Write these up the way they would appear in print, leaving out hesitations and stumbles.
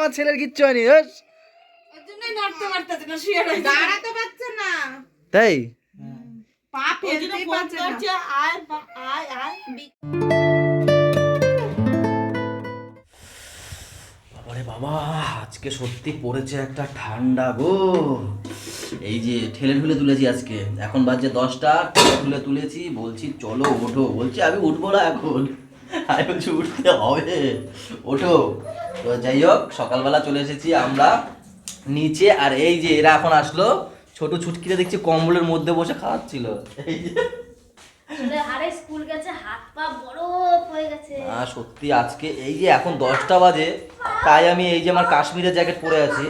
আমার ছেলের কিচ্ছু হয়নি। তাই বাবারে বাবা, আজকে সত্যি পড়েছে একটা ঠান্ডা গো। এই যে ঠেলে ঠুলে তুলেছি আজকে, এখন বাজে 10টা, ঠেলে ঠুলে তুলেছি, বলছি চলো ওঠো, বলছি আমি উঠবো না এখন, আমি বলছি উঠতে হবে, ওঠো। তো যাই হোক, সকালবেলা চলে এসেছি আমরা নিচে, আর এই যে এরা এখন আসলো, ছোট ছুটকিতে দেখছি কম্বলের মধ্যে বসে খাওয়াচ্ছিল। এই যে স্কুল গেছে, হাত পা বরফ হয়ে গেছে। সত্যি আজকে এই যে এখন 10টা বাজে, তাই আমি এই যে আমার কাশ্মীরের জ্যাকেট পরে আছি।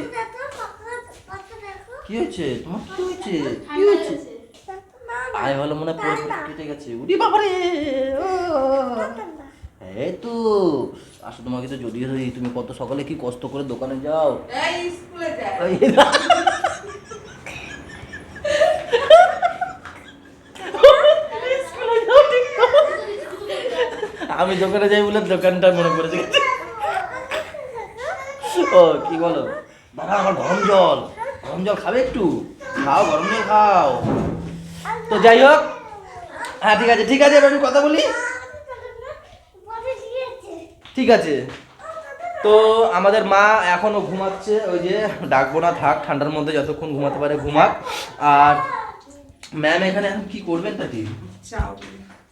কি হয়েছে তোমার, কি হয়েছে, কি হয়েছে? আয় ভালো মনে পড়ে কেটে গেছে, উড়ি বাবারে। এই তো আসলে তোমাকে তো যদিও তুমি কত সকালে কি কষ্ট করে দোকানে যাও। আমি দোকানে যাই বলে দোকানটা মনে পড়েছে। ও কি বলো দাদা, আমার গরম জল খাবে একটু, খাও গরম জল খাও। তো যাই হোক, হ্যাঁ ঠিক আছে ঠিক আছে, এবার আমি কথা বলি, ঠিক আছে। তো আমাদের মা এখনো ঘুমাচ্ছে, ওই যে ডাকবো না, থাক ঠান্ডার মধ্যে যতক্ষণ ঘুমাতে পারে ঘুমাক। আর ম্যাম এখানে এখন কি করবেন তা কি?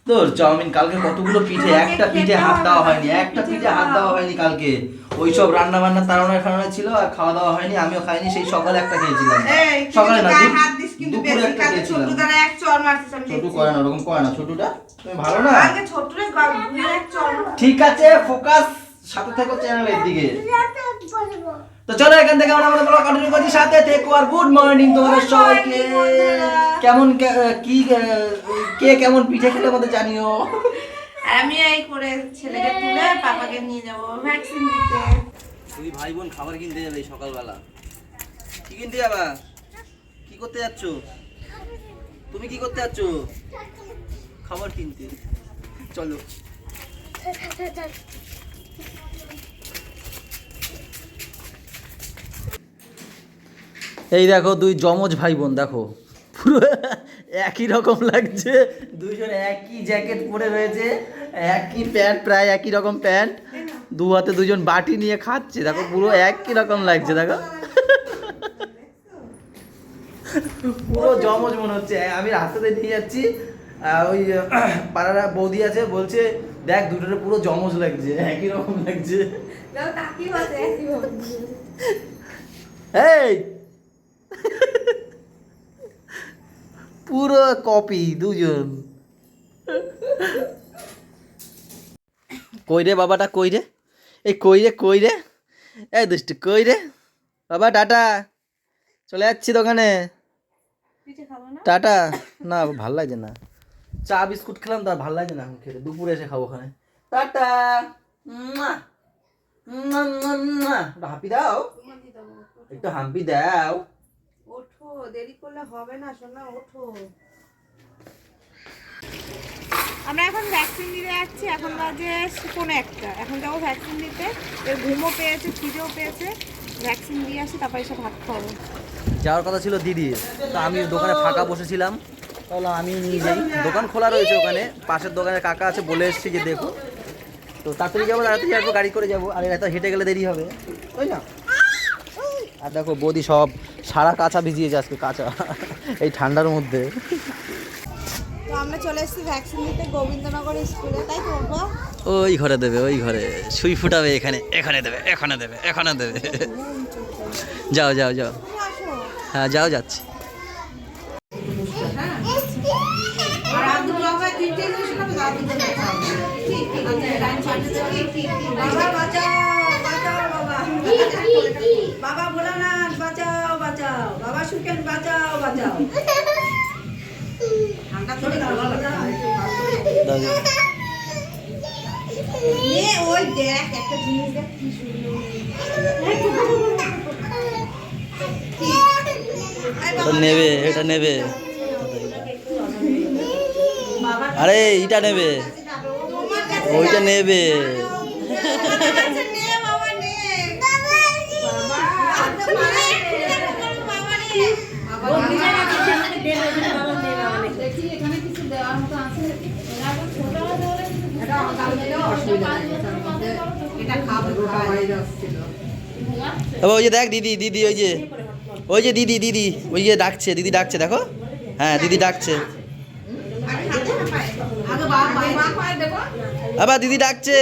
তোর চাউমিন, কালকে কতগুলো পিঠে, একটা পিঠে হাত দেওয়া হয়নি, একটা পিঠে হাত দেওয়া হয়নি কালকে। ওইসব রান্না বান্না তাড়ানোর কারণে ছিল, আর খাওয়া দাওয়া হয়নি, আমিও খাইনি। সেই সকালে একটা খেয়েছিলাম, সকালে না দুপুরে একটা খেয়েছিলাম। ছোটু করে না, ওরকম করে না, ছোটুটা তুমি ভালো না। ঠিক আছে, ফোকাস সাথে থেকো চ্যানেলের দিকে। তো চলো এখান থেকে আমরা আমাদের ব্লগ কন্টিনিউ করছি, সাথে থেকো। আর গুড মর্নিং তোমাদের সবাইকে। কেমন কি কে কেমন পিঠে খেলে মধ্যে জানিও। আমি এই করে ছেলেকে তুলে পাপাকে নিয়ে যাব ভ্যাকসিন দিতে। দুই ভাই বোন খাবার কিনতে যাবে সকালবেলা। কি কিনতে যাবা? কি করতে যাচ্ছ তুমি? কি করতে যাচ্ছ? খাবার কিনতে। চলো। এই দেখো দুই জমজ ভাই বোন, দেখো পুরো একই রকম লাগছে, দুইজন একই জ্যাকেট পরে রয়েছে, একই প্যান্ট, প্রায় একই রকম প্যান্ট, দু হাতে দুজন বাটি নিয়ে খাচ্ছে, দেখো পুরো একই রকম লাগছে, দেখো পুরো জমজ মনে হচ্ছে। আমি রাস্তাতে দিয়ে যাচ্ছি, ওই পাড়ার বৌদি আছে, বলছে দেখ দুটোরে পুরো জমজ লাগছে, একই রকম লাগছে। এই পুরো কপি দুজন। কই রে বাবাটা, কই রে, এই কই রে, এই দুষ্টু কই রে বাবা, টাটা, চলে যাচ্ছি দোকানে, টাটা। না ভাল লাগছে না, চা বিস্কুট খেলাম তো আর ভাল লাগছে না এখন খেতে, দুপুরে এসে খাবো ওখানে, টাটা। হাঁপি দাও একটু, হাম্পি দাও। ওঠো, দেরি করলে হবে না সোনা, ওঠো। আমরা এখন ভ্যাকসিন দিতে যাচ্ছি, এখন বাজে 1:15। এখন যাবো ভ্যাকসিন দিতে। এর ঘুমও পেয়েছে, খিদেও পেয়েছে, ভ্যাকসিন দিয়ে আসি, তারপর এসে ভাত খাবো। যাওয়ার কথা ছিল দিদি, তো আমি দোকানে ফাঁকা বসেছিলাম, তাহলে আমি নিয়ে যাই, দোকান খোলা রয়েছে ওখানে, পাশের দোকানে কাকা আছে, বলে এসেছি যে দেখো, তো তাড়াতাড়ি যাবো, তাড়াতাড়ি আসবো, গাড়ি করে যাবো, আর এত হেঁটে গেলে দেরি হবে, তাই না? আর দেখো বৌদি সব সারা কাঁচা ভিজিয়েছে আজকে, কাঁচা এই ঠান্ডার মধ্যে। তো আমরা চলে এসেছি ভ্যাকসিন দিতে গোবিন্দনগর স্কুলে, তাই তো বাবা? ওই ঘরে দেবে, ওই ঘরে সুই ফুটাবে, এখানে দেবে, এখানে দেবে। যাও যাও যাও, হ্যাঁ যাও, যাচ্ছি। বাবা ভোলানাথ বাঁচাও বাঁচাও, বাবা সুখেন বাঁচাও বাঁচাও। ঠান্ডা করে ওই দেখ একটা জিনিস দেখ কি সুন্দর, নেবে, এটা নেবে, আরে এইটা নেবে, ওইটা নেবে। তবে ওই যে দেখ দিদি দিদি ওই যে দিদি ওই যে ডাকছে, দিদি ডাকছে দেখো, হ্যাঁ দিদি ডাকছে, আবার দিদি ডাকছে।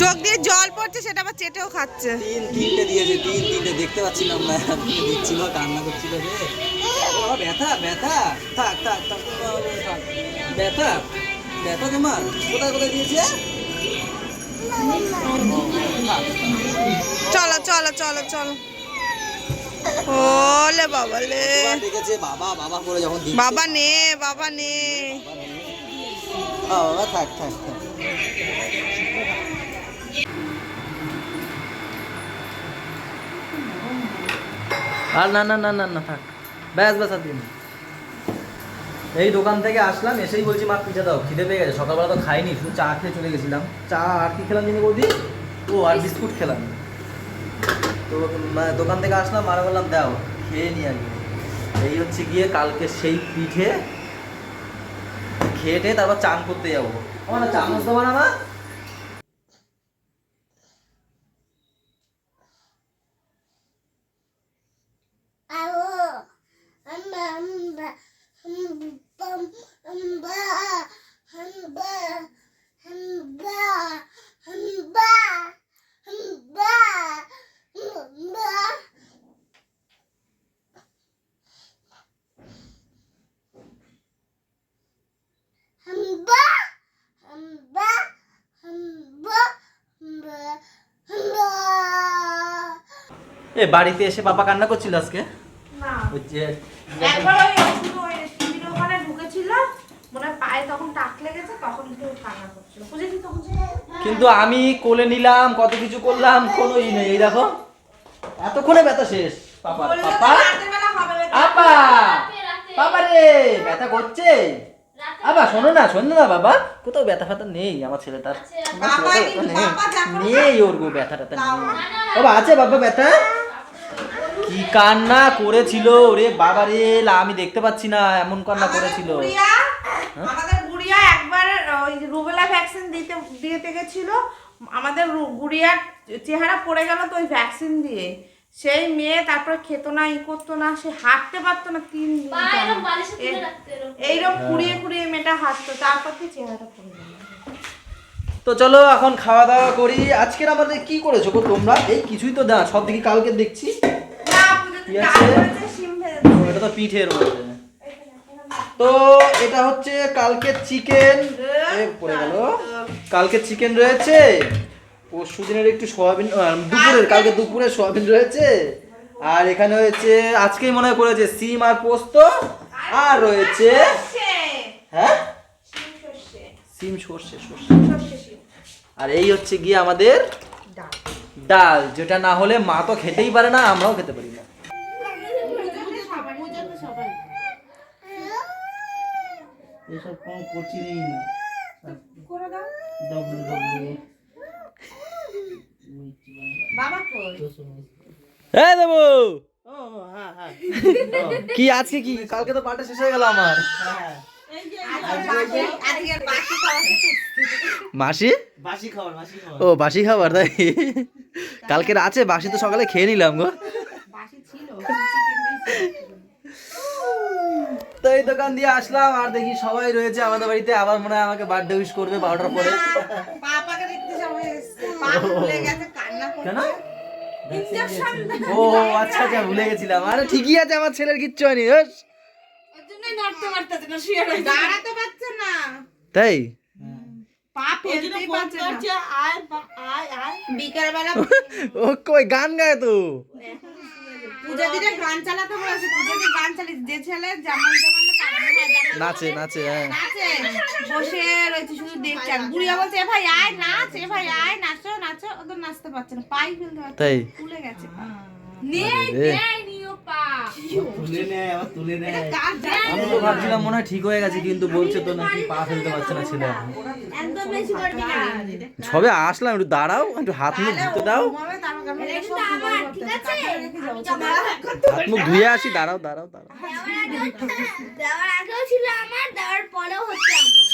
চোখ দিয়ে জল পড়ছে, সেটা আবার চেটেও খাচ্ছে। তিনটে দিয়েছে, তিনটে দেখতে পাচ্ছিলাম না, দিচ্ছিল কান্না করছিল রে, ব্যথা ব্যথা, থাক থাক থাক, ব্যথা ব্যথা তোমার কোথায় কোথায় দিয়েছে? চলো চলো চলো চলো। ওলে বাবা লে, দেখেছে বাবা বাবা করে যখন বাবা নে বাবা নে। বাবা থাক থাক থাক। আর না না না না না থাক, ব্যাস ব্যাস আর দিন। এই দোকান থেকে আসলাম, এসেই বলছি মা পিঠা দাও, খিদে পেয়ে গেছে, সকালবেলা তো খাইনি, শুধু চা খেয়ে চলে গেছিলাম। চা আর কি খেলাম জানি বৌদি, ও আর বিস্কুট খেলাম। তো দোকান থেকে আসলাম, মারা বললাম দাও খেয়ে নি আগে। এই হচ্ছে গিয়ে কালকে সেই পিঠে খেয়ে তারপর চান করতে যাবো। আমার না চামচ দেবো না মা? এ বাড়িতে এসে পাপা কান্না করছিল আজকে, না ওই যে একবার ওই শুধু ওই টিভির ওখানে ঢুকেছিল, মনে হয় পায়ে তখন টাক লেগেছে, তখন একটু কান্না করছিল। বুঝেছি তখন কিন্তু আমি কোলে নিলাম, কত কিছু করলাম, কোনো ই নেই। এই দেখো এতক্ষণে ব্যথা শেষ। পাপা পাপা আপা পাপা রে ব্যথা করছে। আবার শোনো না বাবা, কোথাও ব্যথা ফ্যাথা নেই আমার ছেলেটার, নেই ওর গো ব্যথা ট্যাথা নেই। বাবা আছে বাবা ব্যথা? কি কান্না করেছিল রে বাবা রে, আমি দেখতে পাচ্ছি না, এমন কান্না করেছিল। আমাদের গুড়িয়া একবার ওই রুবেলা ভ্যাকসিন দিতে গেছিল, আমাদের গুড়িয়ার চেহারা পড়ে গেল তো ওই ভ্যাকসিন দিয়ে। সেই মেয়ে তারপর খেত না, ই করতো না, সে হাঁটতে পারতো না 3 দিন, এইরকম কুড়িয়ে কুড়িয়ে মেয়েটা হাঁটতো, তারপর কি চেহারাটা পড়ে গেল। তো চলো এখন খাওয়া দাওয়া করি। আজকের আমাদের কি করেছো গো তোমরা? এই কিছুই তো না, সব দিকে কালকে দেখছি। না বুঝতে ডাল করেছে, শিম ভেজেছে। এটা তো পিঠের মধ্যে। তো এটা হচ্ছে কালকে চিকেন পড়ে গেল, কালকে চিকেন রয়েছে, পরশু দিনের একটু সোয়াবিন, কালকে দুপুরে সোয়াবিন রয়েছে, আর এখানে হয়েছে আজকেই মনে হয় করেছে সিম আর পোস্ত, আর রয়েছে হ্যাঁ সিম সর্ষে সর্ষে, আর এই হচ্ছে গিয়ে আমাদের ডাল, যেটা না হলে মা তো খেতেই পারে না, আমরাও খেতে পারি না। এসব কোনো করছি না, বাবা কই? এই দেবো কি আজকে কি কালকে তো পাটা শেষ হয়ে গেল আমার। মাসি ও বাসি খাবার তাই, কালকের আছে বাসি, তো সকালে খেয়ে নিলাম গো। তো এই দোকান দিয়ে আসলাম, আর দেখি সবাই রয়েছে আমাদের বাড়িতে, আবার মনে হয় আমাকে বার্থডে উইশ করবে 12টার পরে। পাপাকে দেখতে যাবো, পা ফুলে গেছে, কান্না করছে। কেন? ইনজেকশন ও আচ্ছা আচ্ছা ভুলে গেছিলাম। আরে ঠিকই আছে, আমার ছেলের কিচ্ছু হয়নি। ওর জন্যই নড়তে পারতেছে না, শুয়ে রয়েছে, দাঁড়াতে পারছে না, তাই পা ফেলতেই পারছে না। আয় আয় আয় বিকেল বেলা ও কই গান গায় তো, পূজা দিনে গান চালাতে বলেছে, পূজা দিয়ে গান চালিয়ে যে ছেলে যেমন যেমন নাচে নাচে হ্যাঁ নাচে, বসে রয়েছে শুধু দেখছে। আর বুড়িয়া বলছে এ ভাই আয় নাচ, এ ভাই আয় নাচো নাচো, ও তো নাচতে পারছে না, পাই ফেলতে পারছে, তাই ফুলে গেছে পা। আমি তো ভাবছিলাম মনে হয় ঠিক হয়ে গেছে, কিন্তু বলছে তো নাকি পা ফেলতে পারছে না ছেলে। একদম বেশি করে দিলাম। সবে আসলাম, একটু দাঁড়াও, একটু হাত মুখ ধুতে দাও, এটা কিন্তু আমার, ঠিক আছে? আমি যখন হাত মুখ ধুয়ে আসি, দাঁড়াও দাঁড়াও দাঁড়াও। দেওয়ার আগেও ছিল আমার, দেওয়ার পরেও হচ্ছে আমার।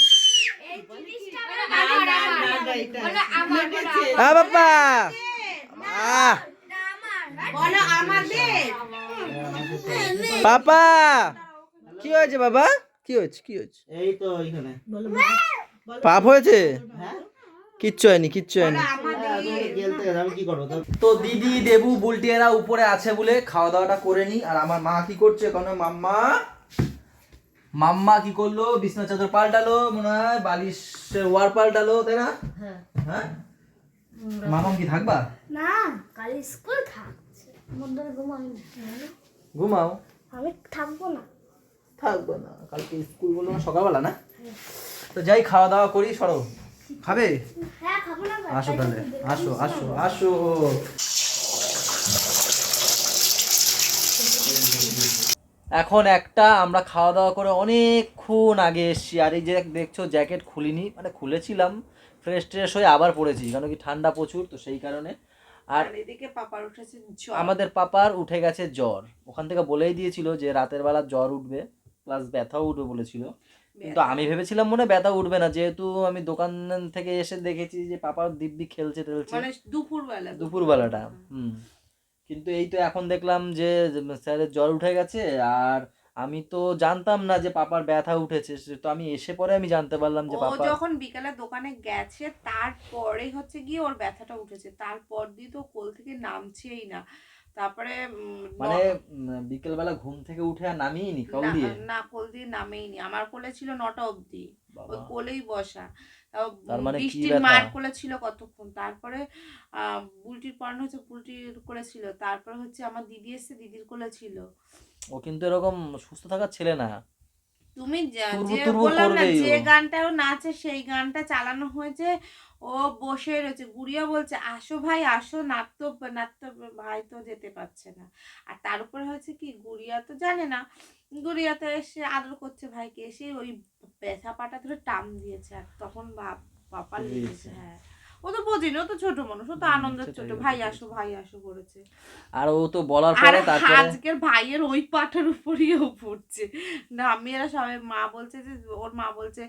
এই জিনিসটা আমার। বাবা বলো আমাদের পাপা, কি হয়েছে বাবা, কি হয়েছে, কি হয়েছে? এই তো এখানে পাপ হয়েছে? হ্যাঁ কিচ্ছু হয়নি, কিচ্ছু হয়নি। গেলতে গেছে, আমি কি করবো তো? তো দিদি, দেবু, বুলটি এরা উপরে আছে বলে খাওয়া দাওয়াটা করে নি। আর আমার মা কি করছে এখন? মাম্মা কি করলো? বিছনা চাদর পাল্টালো মনে হয়, বালিশের ওয়ার পাল্টালো, তাই না? হ্যাঁ মামাম কি থাকবা? না, কাল স্কুল থাকছে। মধ্যে ঘুমাবি না। ঘুমাও। আমি থাকবো না। থাকবো না, কালকে স্কুল বললো না সকালবেলা, না? তো যাই, খাওয়া দাওয়া করি, সরো। খাবে? হ্যাঁ, খাবো না। আসো তাহলে, আসো আসো আসো। এখন একটা, আমরা খাওয়া দাওয়া করে অনেকক্ষণ আগে এসছি। আর এই যে দেখছো জ্যাকেট খুলিনি, মানে খুলেছিলাম, ফ্রেশ ট্রেশ হয়ে আবার পড়েছি, কারণ কি ঠান্ডা প্রচুর, তো সেই কারণে। আর এদিকে পাপার উঠেছে জ্বর। আমাদের পাপার উঠে গেছে জ্বর, ওখান থেকে বলেই দিয়েছিল যে রাতের বেলা জ্বর উঠবে, প্লাস ব্যথাও উঠবে বলেছিল। কিন্তু আমি ভেবেছিলাম মনে হয় ব্যথা উঠবে না, যেহেতু আমি দোকান থেকে এসে দেখেছি যে পাপার দিব্যি খেলছে টেলছে মানে দুপুরবেলাটা। কিন্তু এই তো এখন দেখলাম যে স্যারের জ্বর উঠে গেছে। আর আমি তো জানতাম না যে পাপার ব্যথা উঠেছে, তো আমি এসে পরে আমি জানতে পারলাম যে ও পাপা যখন বিকালে দোকানে গেছে তারপরে হচ্ছে গিয়ে ওর ব্যথাটা উঠেছে, তারপর দিয়ে তো কোল থেকে নামছেই না। তারপরে মানে বিকেলবেলা ঘুম থেকে উঠে আর নামিয়েনি কোল দিয়ে? না, কোল দিয়ে নামেইনি। আমার কোলে ছিল 9টা অবধি, ওই কোলেই বসা। তার মানে কি বৃষ্টির ব্যথা? মার কোলে ছিল কতক্ষণ, তারপরে বুলটির পড়ানো হচ্ছে, বুলটির কোলে ছিল, তারপরে হচ্ছে আমার দিদি এসছে, দিদির কোলে ছিল। ও কিন্তু এরকম সুস্থ থাকার ছেলে না, তুমি যে তুরবুর বললাম না, করবেই ও। যে গানটাও নাচে সেই গানটা চালানো হয়েছে, ও বসে রয়েছে। গুড়িয়া বলছে আসো ভাই আসো, নাচতে নাচতে, ভাই তো যেতে পারছে না। আর তার উপরে হচ্ছে কি, গুড়িয়া তো জানে না, গুড়িয়া তো এসে আদর করছে ভাইকে, এসে ওই ব্যথা পাটা ধরে টান দিয়েছে, আর তখন বাবা লেগেছে। হ্যাঁ, ও তো বোঝেনি, ও তো ছোট মানুষ, ও তো আনন্দের ছোট, ভাই আসো করেছে। আর ও তো বলার আর পরে তারপরে আজকের ভাইয়ের ওই পাটার উপরই ও পড়ছে না। মেয়েরা সবাই, মা বলছে যে, ওর মা বলছে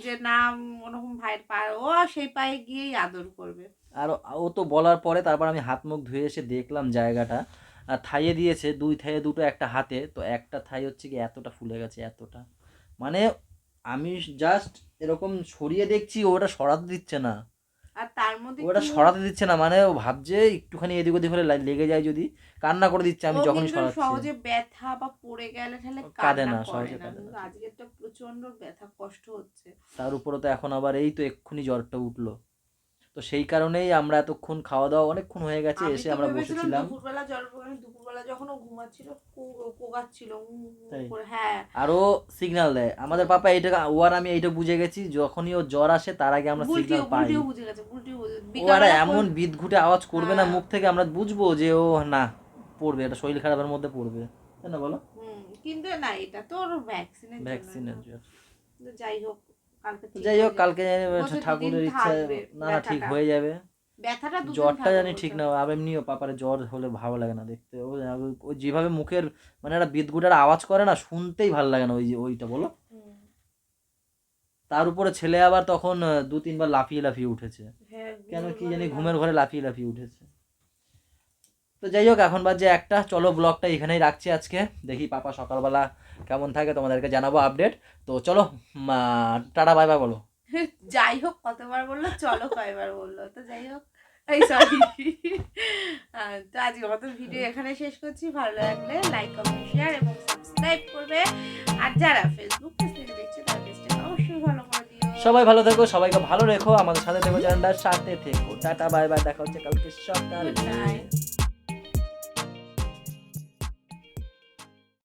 যে না, ওরকম ভাইয়ের পা, ও সেই পায়ে গিয়েই আদর করবে। আর ও তো বলার পরে তারপর আমি হাত মুখ ধুয়ে এসে দেখলাম জায়গাটা, আর থাইয়ে দিয়েছে, দুই থাইয়ে দুটো একটা হাতে, তো একটা থাই হচ্ছে কি এতটা ফুলে গেছে, এতটা, মানে আমি জাস্ট এরকম সরিয়ে দেখছি, ওটা সরাতে দিচ্ছে না, আর তার মধ্যে ওটা সরাতে দিচ্ছে না, মানে ও ভাবছে একটুখানি এদিক ওদিক হলে লেগে যায় যদি, কান্না করে দিচ্ছে আমি ও যখনই কিন্তু সরাচ্ছি। সহজে ব্যথা বা পড়ে গেলে ঠেলে কাঁদে কান্না না, করে সহজে না, কাঁদে কিন্তু না। আজকেরটা প্রচন্ড ব্যথা কষ্ট হচ্ছে। তার উপরে তো এখন আবার এই তো এক্ষুনি জ্বরটা উঠলো, তো সেই কারণেই আমরা এতক্ষণ খাওয়া দাওয়া অনেকক্ষণ হয়ে গেছে, আমি এসে তো আমরা ভেবেছিলাম বসেছিলাম। দুপুরবেলা যখন ও ঘুমাচ্ছিল, কোগাচ্ছিল। তাই? হ্যাঁ, আর ও সিগন্যাল দেয় আমাদের পাপা, এইটা ও আর আমি এইটা বুঝে গেছি, যখনই ও জ্বর আসে তার আগে আমরা সিগন্যাল পাই। বুলটিও বুঝে গেছে, ও আর এমন বিদঘুটে আওয়াজ করবে না মুখ থেকে, আমরা বুঝবো যে ও না পড়বে, এটা শরীর খারাপের মধ্যে পড়বে, তাই না বলো? কিন্তু না, এটা তো ওর ভ্যাকসিনের জ্বর। যাই হোক, কালকে যাই হোক, কালকে বলছে ঠাকুরের দুদিন ইচ্ছা, থাকবে না না ঠিক ব্যথাটা। হয়ে যাবে। ব্যথাটা দুদিন জ্বরটা থাকবে জানি ঠিক বলছে। না, আর এমনিও পাপার জ্বর হলে ভালো লাগে না দেখতে, ও যেভাবে মুখের মানে একটা বিদঘুটার আওয়াজ করে না, শুনতেই ভালো লাগে না, ওই যে ওইটা বলো। তার উপরে ছেলে আবার তখন 2-3 বার লাফিয়ে লাফিয়ে উঠেছে, হ্যাঁ, কেন কি জানি ঘুমের ঘরে লাফিয়ে লাফিয়ে উঠেছে। তো যাই হোক, এখন বাজে 1টা, চলো ব্লগটা এখানেই রাখছি আজকে, দেখি পাপা সকালবেলা কেমন থাকে তোমাদেরকে জানাবো আপডেট। তো চলো, টাটা বাই বাই বলো। যাই হোক, কতবার বললো, চলো কয়বার বললো, তো যাই হোক, এই সরি। তো আজকের মতো ভিডিও এখানে শেষ করছি। ভালো লাগলে লাইক, কমেন্ট, শেয়ার এবং সাবস্ক্রাইব করবে। আর যারা ফেসবুক পেজ থেকে দেখছে তার পেজটা অবশ্যই ফলো করে দিও। সবাই ভালো থেকো, সবাইকে ভালো রেখো, আমাদের সাথে থেকো, জানার সাথে থেকো, টাটা বাই বাই, দেখা হচ্ছে কালকে সকালে। Good night.